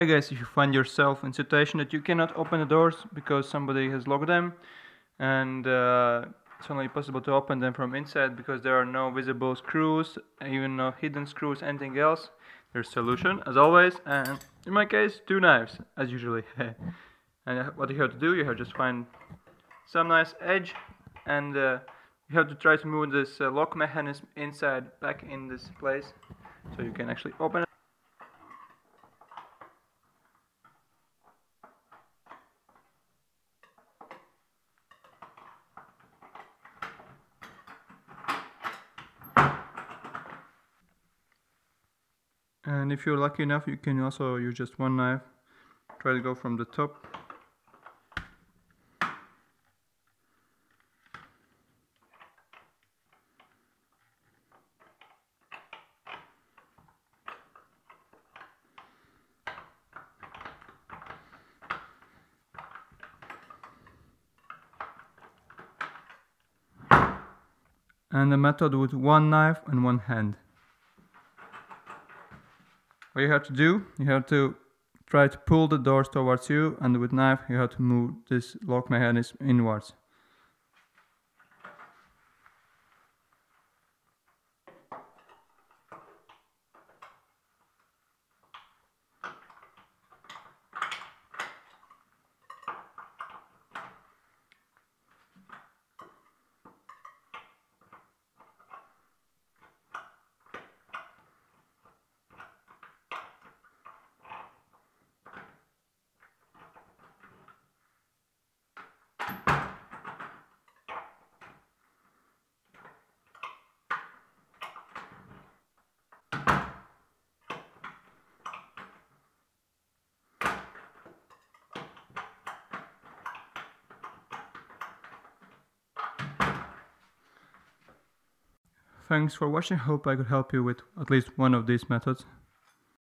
I guess if you find yourself in a situation that you cannot open the doors because somebody has locked them, and it's only possible to open them from inside because there are no visible screws, even no hidden screws, anything else, there's a solution as always, and in my case 2 knives as usually. And what you have to do, you have to just find some nice edge, and you have to try to move this lock mechanism inside back in this place so you can actually open it. And if you're lucky enough, you can also use just one knife. Try to go from the top. And the method with one knife and one hand. What you have to do, you have to try to pull the doors towards you, and with knife you have to move this lock mechanism inwards. Thanks for watching. Hope I could help you with at least one of these methods.